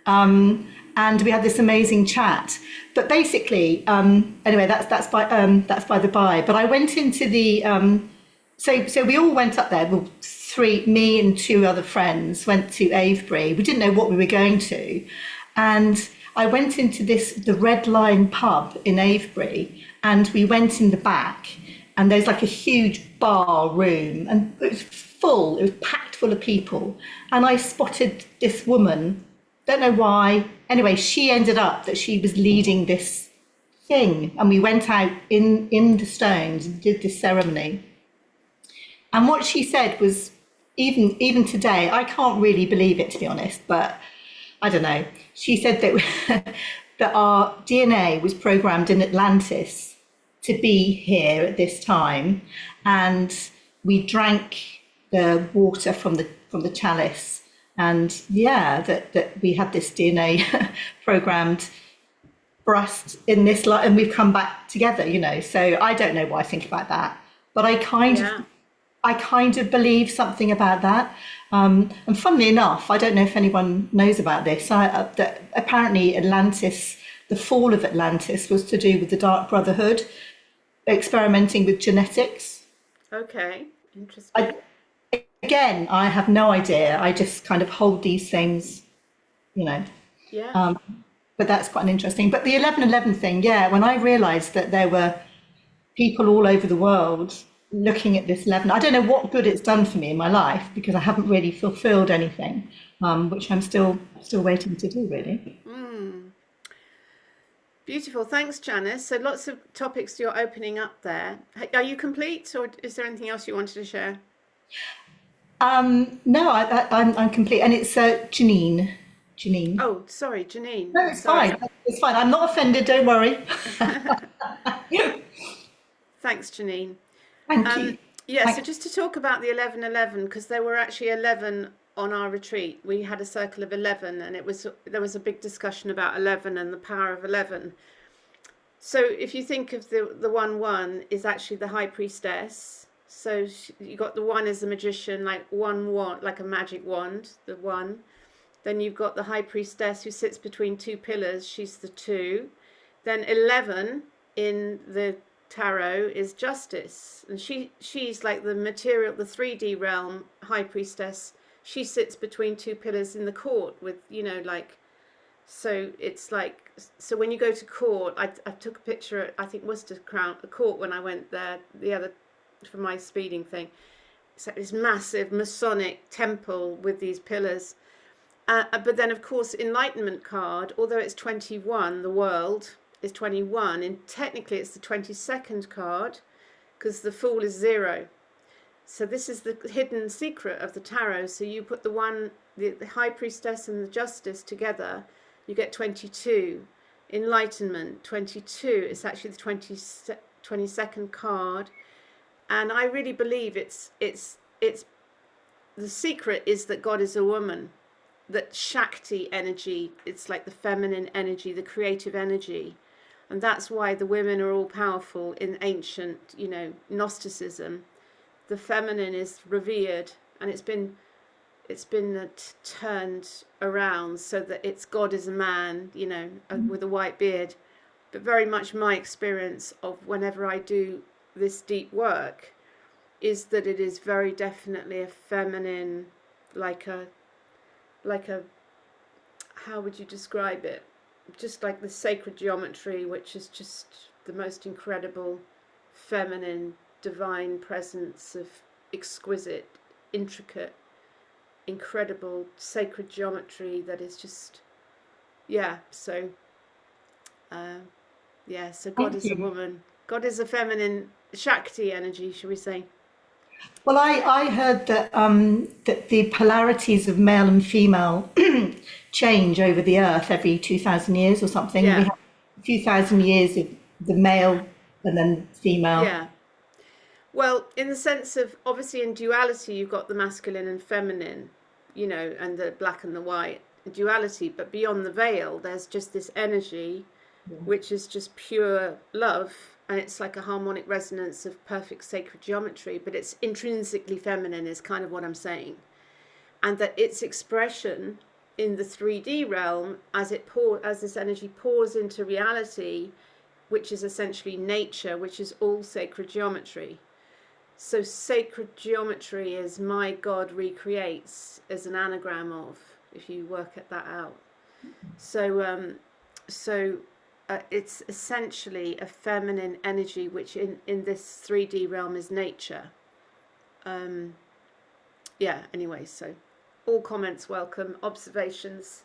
And we had this amazing chat. But basically, anyway, that's by the by. But I went into the so we all went up there. Well, me and two other friends went to Avebury. We didn't know what we were going to, and I went into the Red Lion pub in Avebury, and we went in the back, and there's like a huge bar room, and it was full. It was packed full of people, and I spotted this woman. Don't know why. Anyway, she ended up that she was leading this thing, and we went out in the stones and did this ceremony. And what she said was, even today, I can't really believe it, to be honest, but I don't know. She said that that our DNA was programmed in Atlantis to be here at this time, and we drank the water from the chalice, and that we had this DNA programmed for us in this life, and we've come back together. So I don't know what I think about that, but I kind of believe something about that. And funnily enough, I don't know if anyone knows about this, that apparently Atlantis, the fall of Atlantis, was to do with the Dark Brotherhood experimenting with genetics. Okay, interesting. Again, I have no idea. I just kind of hold these things, Yeah. But that's quite interesting. But the 11:11 thing, when I realised that there were people all over the world looking at this 11, I don't know what good it's done for me in my life, because I haven't really fulfilled anything, which I'm still waiting to do, really. Beautiful. Thanks, Janice. So lots of topics you're opening up there. Are you complete, or is there anything else you wanted to share? No, I'm complete, and it's Janine. Oh, sorry, Janine. No, it's Sorry. fine. It's fine. I'm not offended. Don't worry. Thanks, Janine. Thank you. So just to talk about the 11:11, because there were actually 11 on our retreat. We had a circle of 11, and there was a big discussion about 11 and the power of 11. So if you think of the 1-1 is actually the high priestess. So you got the 1 as the magician, like one wand, like a magic wand, the 1. Then you've got the high priestess who sits between two pillars. She's the 2. Then 11 in the tarot is justice, and she's like the material, the 3D realm high priestess. She sits between two pillars in the court with, so it's like, so when you go to court, I took a picture at, I think, Worcester Crown Court when I went there for my speeding thing. It's like this massive Masonic temple with these pillars. But then, of course, Enlightenment card, although it's 21, the world is 21, and technically it's the 22nd card, because the Fool is 0. So this is the hidden secret of the tarot. So you put the High Priestess and the Justice together, you get 22. Enlightenment, 22. It's actually the 22nd card. And I really believe it's the secret is that God is a woman. That Shakti energy, it's like the feminine energy, the creative energy. And that's why the women are all powerful in ancient, Gnosticism. The feminine is revered, and it's been turned around so that it's God is a man, you know, with a white beard. But very much my experience of whenever I do this deep work is that it is very definitely a feminine, like a how would you describe it? Just like the sacred geometry, which is just the most incredible feminine divine presence of exquisite, intricate, incredible sacred geometry that is just, yeah. So so God Thank is a you. woman, God is a feminine Shakti energy, shall we say. Well, I heard that that the polarities of male and female change over the earth every 2,000 years or something. We Yeah, have a few thousand years of the male and then female. yeah. Well, in the sense of, obviously in duality you've got the masculine and feminine, you know, and the black and the white duality, but beyond the veil there's just this energy which is just pure love, and it's like a harmonic resonance of perfect sacred geometry, but it's intrinsically feminine is kind of what I'm saying. And that its expression in the 3D realm, as this energy pours into reality, which is essentially nature, which is all sacred geometry. So sacred geometry is my God recreates as an anagram of, if you work at that out. So it's essentially a feminine energy, which in this 3D realm is nature. Anyway, so all comments welcome, observations.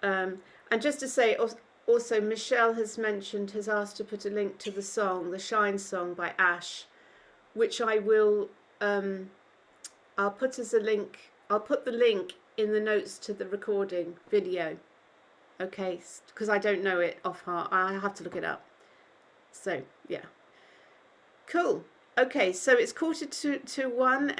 And just to say, also Michelle has asked to put a link to the song, the Shine song by Ash, which I will, I'll put as a link, I'll put the link in the notes to the recording video. Okay, because I don't know it off heart. I have to look it up. So yeah, cool. Okay, so it's 1:45.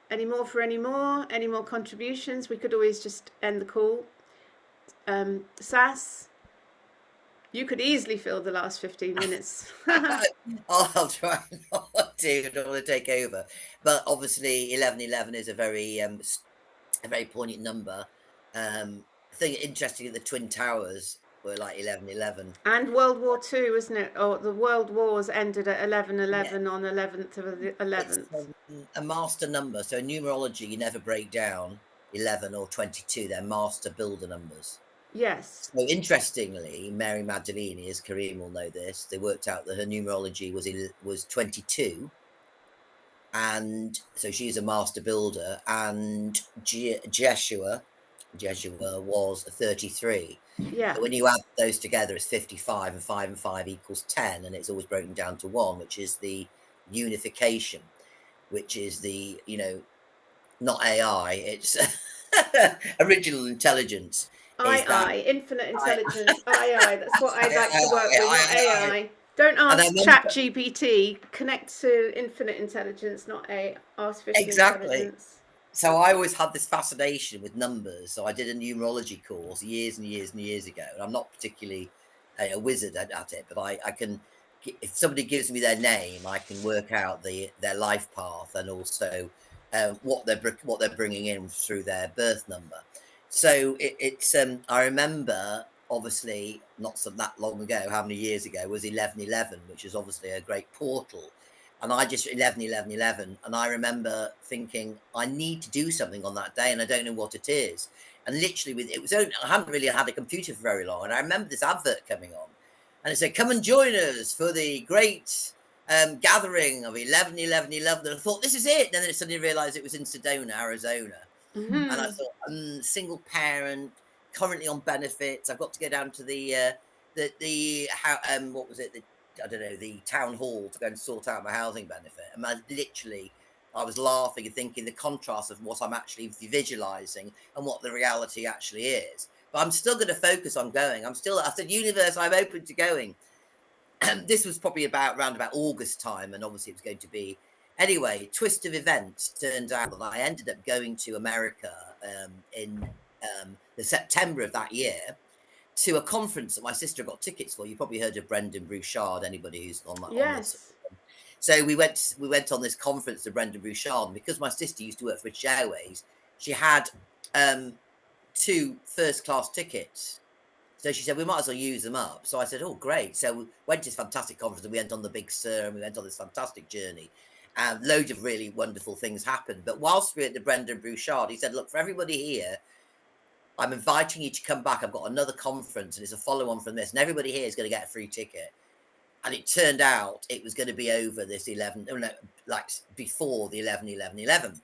Any more contributions? We could always just end the call. Sass, you could easily fill the last 15 minutes. I'll try not to. I don't want to take over, but obviously 1111 is a very poignant number. I think interesting that the Twin Towers were like 1111. And World War II, isn't it? Oh, the World Wars ended at 1111 on 11th of the 11th. It's a master number. So in numerology, you never break down 11 or 22. They're master builder numbers. Yes. So interestingly, Mary Magdalene, as Kareem will know this, they worked out that her numerology was 22. And so she's a master builder, and Jeshua was 33. Yeah. So when you add those together, it's 55, and 5 and 5 equals 10, and it's always broken down to 1, which is the unification, which is the, not AI, it's original intelligence. Infinite intelligence. That's what I'd like to work with, not AI. Don't ask ChatGPT. Connect to infinite intelligence, not artificial intelligence. So I always had this fascination with numbers. So I did a numerology course years and years and years ago. And I'm not particularly a wizard at it, but I can, if somebody gives me their name, I can work out their life path and also what they're bringing in through their birth number. So it's I remember, obviously, not so that long ago, how many years ago, was 1111, which is obviously a great portal. And I just 11, and I remember thinking, I need to do something on that day, and I don't know what it is. And literally, I hadn't really had a computer for very long, and I remember this advert coming on, and it said, "Come and join us for the great gathering of 11. And I thought, this is it. And then I suddenly realised it was in Sedona, Arizona, and I thought, I'm single parent, currently on benefits. I've got to go down to what was it? The town hall to go and sort out my housing benefit. And I was laughing and thinking the contrast of what I'm actually visualizing and what the reality actually is. But I'm still going to focus on going. I said, universe, I'm open to going. And this was probably around about August time. And obviously it was going to be, anyway, twist of events turned out that I ended up going to America in the September of that year, to a conference that my sister got tickets for. You probably heard of Brendan Bouchard, anybody who's on that. Yes. So we went on this conference to Brendan Bouchard, and because my sister used to work for British Airways, she had 2 first-class tickets. So she said, we might as well use them up. So I said, oh, great. So we went to this fantastic conference, and we went on the Big Sur, and we went on this fantastic journey. And loads of really wonderful things happened. But whilst we were at the Brendan Bouchard, he said, look, for everybody here, I'm inviting you to come back. I've got another conference, and it's a follow-on from this. And everybody here is going to get a free ticket. And it turned out it was going to be over this 11, like before the 11.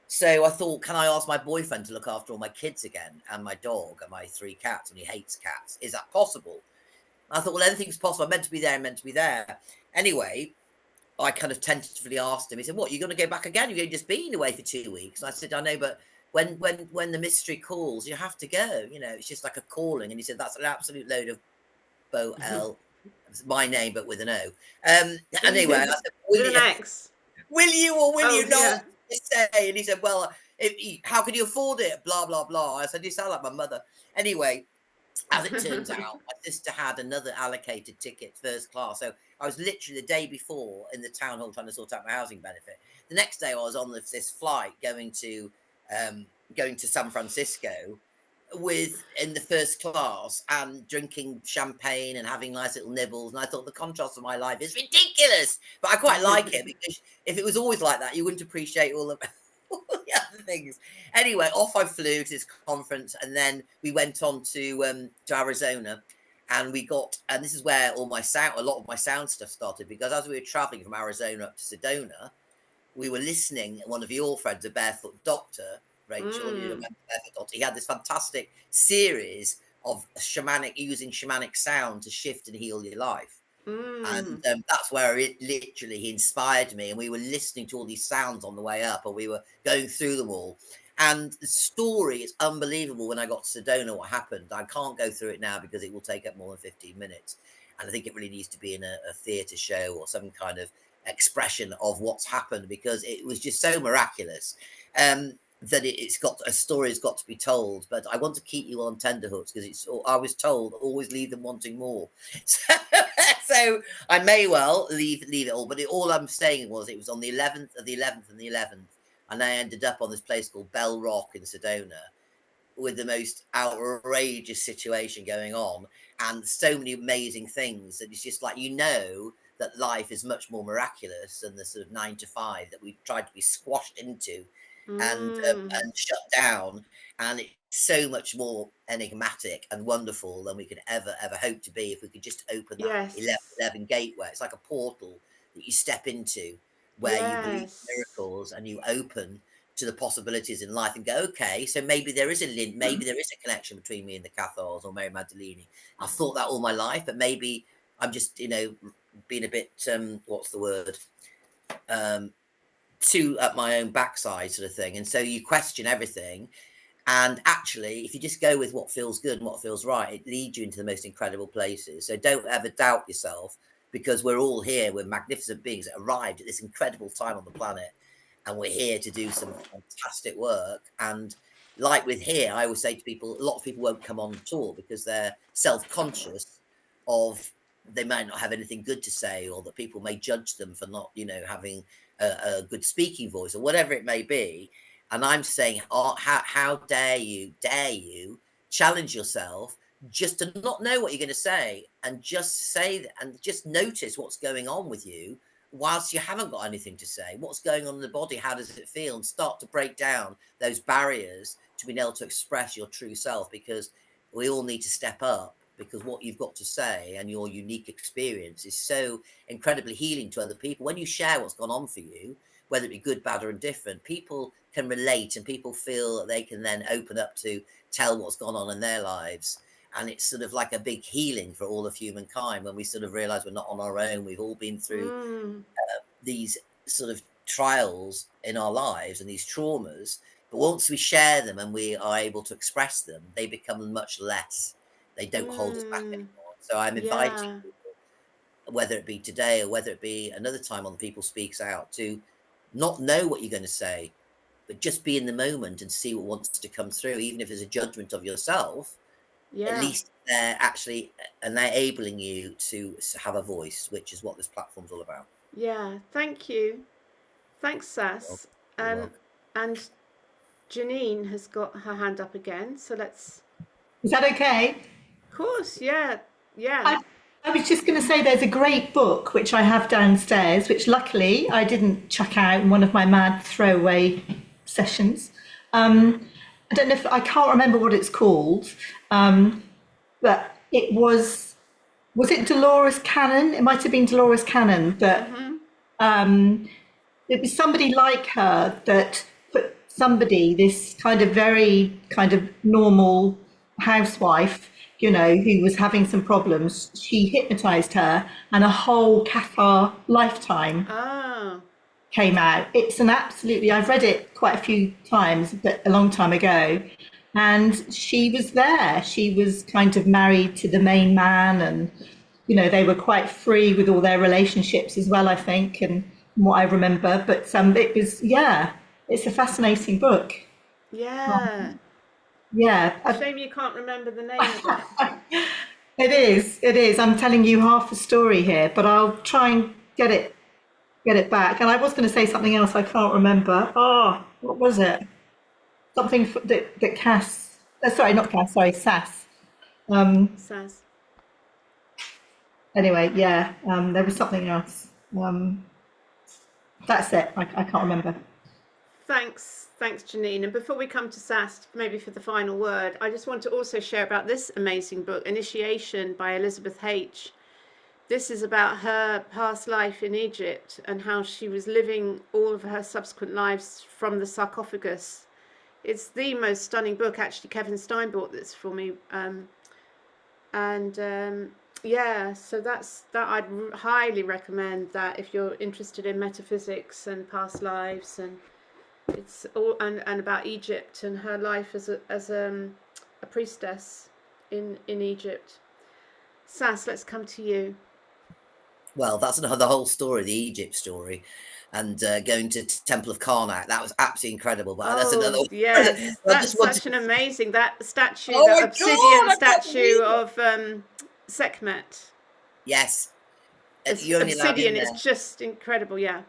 So I thought, can I ask my boyfriend to look after all my kids again, and my dog and my 3 cats, and he hates cats. Is that possible? I thought, well, anything's possible. I'm meant to be there, Anyway, I kind of tentatively asked him. He said, what, you're going to go back again? You've just been away for 2 weeks. And I said, I know, but when the mystery calls, you have to go. You know, it's just like a calling. And he said, that's an absolute load of Bo L. It's my name, but with an O. Anyway, I said, With an X. will you or will you not? Yeah. Say? And he said, well, how can you afford it? Blah, blah, blah. I said, you sound like my mother. Anyway, as it turns out, my sister had another allocated ticket, first class. So I was literally the day before in the town hall trying to sort out my housing benefit. The next day I was on this flight going to San Francisco in the first class and drinking champagne and having nice little nibbles. And I thought the contrast of my life is ridiculous, but I quite like it, because if it was always like that, you wouldn't appreciate all the other things. Anyway, off I flew to this conference, and then we went on to Arizona, and this is where a lot of my sound stuff started, because as we were traveling from Arizona up to Sedona, we were listening. One of your friends, a Barefoot Doctor, Rachel, you remember Barefoot Doctor, he had this fantastic series of using shamanic sound to shift and heal your life. And that's where he inspired me, and we were listening to all these sounds on the way up, and we were going through them all. And the story is unbelievable. When I got to Sedona, what happened, I can't go through it now because it will take up more than 15 minutes. And I think it really needs to be in a theatre show or some kind of expression of what's happened, because it was just so miraculous that it's got a story has got to be told. But I want to keep you on tenterhooks, because I was told always leave them wanting more. So I may well leave it all, but all I'm saying was it was on the 11th of the 11th and the 11th, and I ended up on this place called Bell Rock in Sedona with the most outrageous situation going on, and so many amazing things that it's just like, that life is much more miraculous than the sort of 9 to 5 that we tried to be squashed into and shut down. And it's so much more enigmatic and wonderful than we could ever hope to be if we could just open that 11 gateway. It's like a portal that you step into, where you believe miracles and you open to the possibilities in life and go, okay, so maybe there is a connection between me and the Cathars or Mary Magdalene. I've thought that all my life, but maybe I'm just, being a bit, what's the word? Too up my own backside sort of thing. And so you question everything. And actually, if you just go with what feels good and what feels right, it leads you into the most incredible places. So don't ever doubt yourself, because we're all here. We're magnificent beings that arrived at this incredible time on the planet. And we're here to do some fantastic work. And like with here, I always say to people, a lot of people won't come on at all because they're self-conscious of they might not have anything good to say, or that people may judge them for not, having a good speaking voice or whatever it may be. And I'm saying, how dare you challenge yourself just to not know what you're going to say, and just say that, and just notice what's going on with you whilst you haven't got anything to say. What's going on in the body? How does it feel? And start to break down those barriers to being able to express your true self, because we all need to step up, because what you've got to say and your unique experience is so incredibly healing to other people. When you share what's gone on for you, whether it be good, bad, or indifferent, people can relate, and people feel that they can then open up to tell what's gone on in their lives. And it's sort of like a big healing for all of humankind when we sort of realize we're not on our own. We've all been through these sort of trials in our lives and these traumas. But once we share them and we are able to express them, they become much less. They don't hold us back anymore. So I'm inviting people, whether it be today or whether it be another time on the People Speaks Out, to not know what you're going to say, but just be in the moment and see what wants to come through. Even if there's a judgment of yourself, at least they're actually enabling you to have a voice, which is what this platform's all about. Yeah, thank you. Thanks, Sass. You're welcome. And Janine has got her hand up again, so let's. Is that okay? Of course, yeah, yeah. I was just going to say there's a great book which I have downstairs, which luckily I didn't chuck out in one of my mad throwaway sessions. I don't know if I can't remember what it's called, but it was it Dolores Cannon? It might have been Dolores Cannon that it was somebody like her that put somebody, this kind of very kind of normal housewife, you know, who was having some problems. She hypnotized her, and a whole Cathar lifetime Ah, came out. It's an absolutely, I've read it quite a few times, but a long time ago. And she was there. She was kind of married to the main man, and, you know, they were quite free with all their relationships as well, I think, and from what I remember. But it was, yeah, it's a fascinating book. yeah. Yeah, Shame you can't remember the name of it. it is. It is. I'm telling you half a story here, but I'll try and get it back. And I was going to say something else. I can't remember. Oh, what was it? Something that Cass. Sorry, not Cass. Sorry, Sass. Sass. Anyway, yeah. There was something else. That's it. I can't remember. Thanks, Janine. And before we come to Sass, maybe for the final word, I just want to also share about this amazing book, Initiation by Elizabeth H. This is about her past life in Egypt and how she was living all of her subsequent lives from the sarcophagus. It's the most stunning book. Actually, Kevin Stein bought this for me. Yeah, so that I'd highly recommend that if you're interested in metaphysics and past lives, and it's all and about Egypt and her life as a priestess in Egypt. Sass, let's come to you. Well, that's the whole story, the Egypt story, and going to Temple of Karnak. That was absolutely incredible. But that's another. Oh yes, I that's just wanted. such an amazing that statue, Oh my that God, obsidian I can't statue believe it. of Sekhmet. Yes, It's you're only allowed in obsidian. It's there. just incredible. Yeah.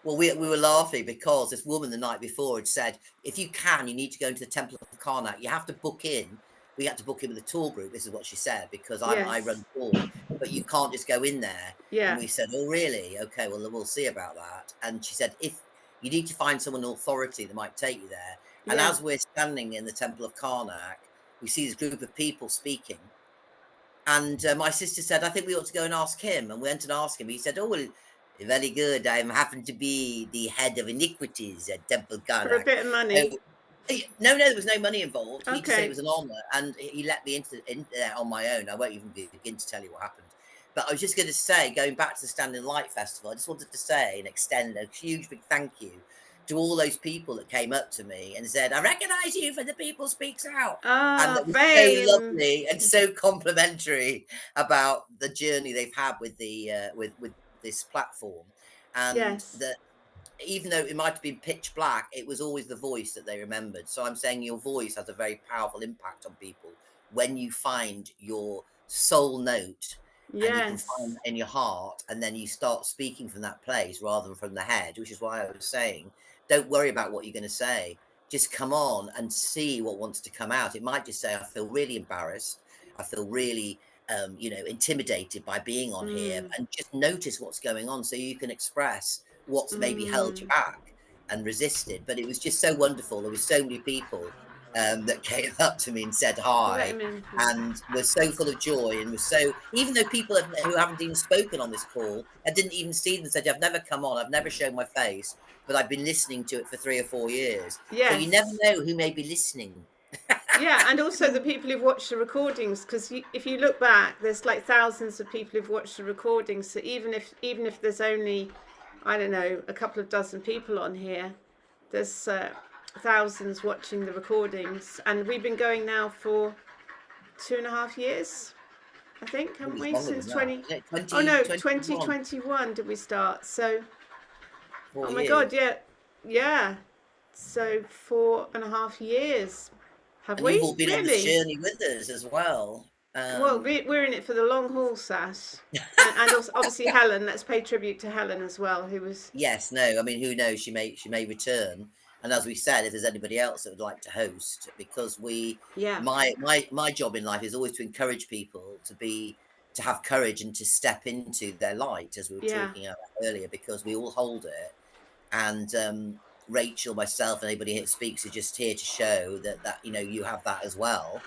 Well, we were laughing because this woman the night before had said, if you can, you need to go into the Temple of Karnak. You have to book in. We had to book in with a tour group. This is what she said, because I Yes. run tours, but you can't just go in there. And Yeah. we said, oh, really? Okay, well, we'll see about that. And she said, if you need to find someone in authority that might take you there. And Yeah. as we're standing in the Temple of Karnak, we see this group of people speaking. And my sister said, I think we ought to go and ask him. And we went and asked him. He said, oh, well, very good. I happen to be the head of iniquities at Temple For a Karnak. bit of money. No, there was no money involved. He just said Okay. it was an honour, and he let me into there on my own. I won't even begin to tell you what happened. But I was just going to say, going back to the Standing Light Festival, I just wanted to say and extend a huge big thank you to all those people that came up to me and said, I recognise you for the People Speaks Out. And Ah, that was fame. so lovely and so complimentary about the journey they've had with the with this platform. And Yes. that even though it might have been pitch black, it was always the voice that they remembered. So I'm saying your voice has a very powerful impact on people when you find your soul note and you can Yes. find that in your heart, and then you start speaking from that place rather than from the head, which is why I was saying, don't worry about what you're going to say. Just come on and see what wants to come out. It might just say, I feel really embarrassed. I feel really, intimidated by being on here, and just notice what's going on so you can express what's maybe held you back and resisted. But it was just so wonderful. There were so many people that came up to me and said Let hi, him in. and were so full of joy, and was so, even though people who haven't even spoken on this call, I didn't even see them, said, I've never come on, I've never shown my face, but I've been listening to it for 3 or 4 years. Yes. So you never know who may be listening. Yeah, and also the people who've watched the recordings, because if you look back, there's like thousands of people who've watched the recordings. So even if there's only, I don't know, a couple of dozen people on here, there's thousands watching the recordings, and we've been going now for 2.5 years, I think, haven't we? Since 2021 did we start? So, oh my God, yeah. So 4.5 years. Have and we you've all been on this really? journey with us as well. Well, we're in it for the long haul, Sass, and also, obviously Helen. Let's pay tribute to Helen as well, who was. Yes, no, I mean, who knows? She may return. And as we said, if there's anybody else that would like to host, because Yeah, my job in life is always to encourage people to have courage and to step into their light, as we were yeah, talking about earlier, because we all hold it. And Rachel, myself, and anybody that speaks is just here to show that you have that as well.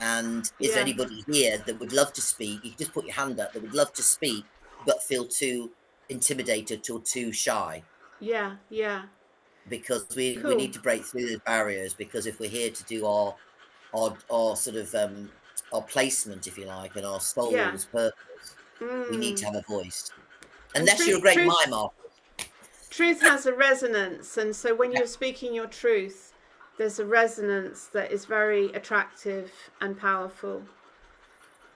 And is there yeah, anybody here that would love to speak? You can just put your hand up that would love to speak, but feel too intimidated or too shy, yeah, yeah. because we Cool. need to break through those barriers. Because if we're here to do our sort of our placement, if you like, and our Yeah. soul's purpose, we need to Mm. have a voice. And Unless you're a great mime, truth has a resonance, and so when you're speaking your truth, there's a resonance that is very attractive and powerful.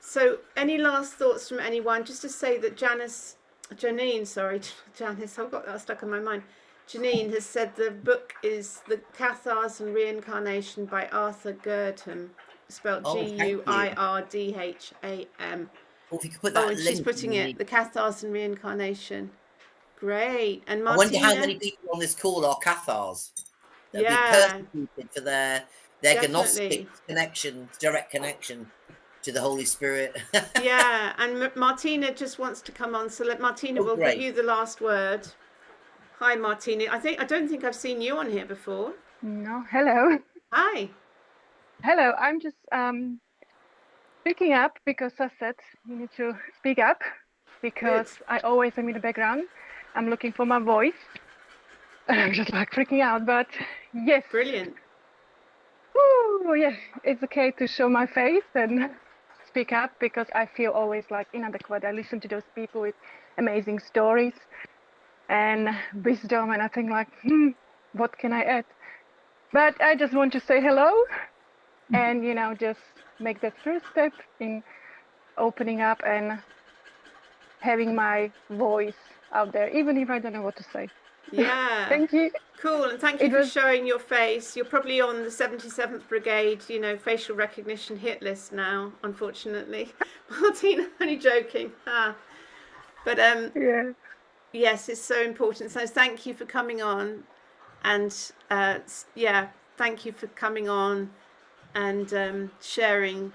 So, any last thoughts from anyone? Just to say that Janice, I've got that stuck in my mind. Janine has said the book is The Cathars and Reincarnation by Arthur Gurdham, spelled thank you. Guirdham. Or if you could put Oh, that and she's link putting in the. it, The Cathars and Reincarnation. Great. And I wonder how Martina? many people on this call are Cathars. They'll be Yeah, persecuted for their Gnostic definitely. connection, direct connection to the Holy Spirit. Yeah, and Martina just wants to come on, so Martina, Oh, we'll give great. you the last word. Hi, Martina. I don't think I've seen you on here before. No, hello. Hi. Hello, I'm just speaking up because I said you need to speak up because Good. I always am in the background. I'm looking for my voice. And I'm just like freaking out, but yes. Brilliant. Woo, yes, it's okay to show my face and speak up because I feel always like inadequate. I listen to those people with amazing stories and wisdom, and I think like, what can I add? But I just want to say hello and, just make that first step in opening up and having my voice out there, even if I don't know what to say. Yeah. Thank you. Cool. And thank you for showing your face. You're probably on the 77th Brigade, facial recognition hit list now, unfortunately. Martina, only joking. But Yeah. yes, it's so important. So thank you for coming on. And thank you for coming on and sharing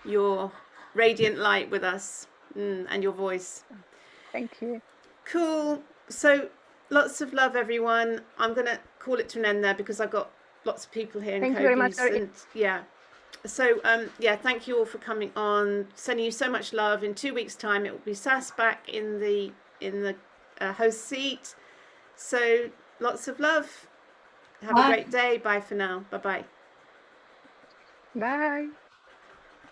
your radiant light with us and your voice. Thank you. Cool. So lots of love, everyone. I'm going to call it to an end there because I've got lots of people here in Thank you very much. And so thank you all for coming on. Sending you so much love. In 2 weeks' time, it will be Sass back in the host seat. So lots of love. Have a great day. Bye for now. Bye-bye. Bye.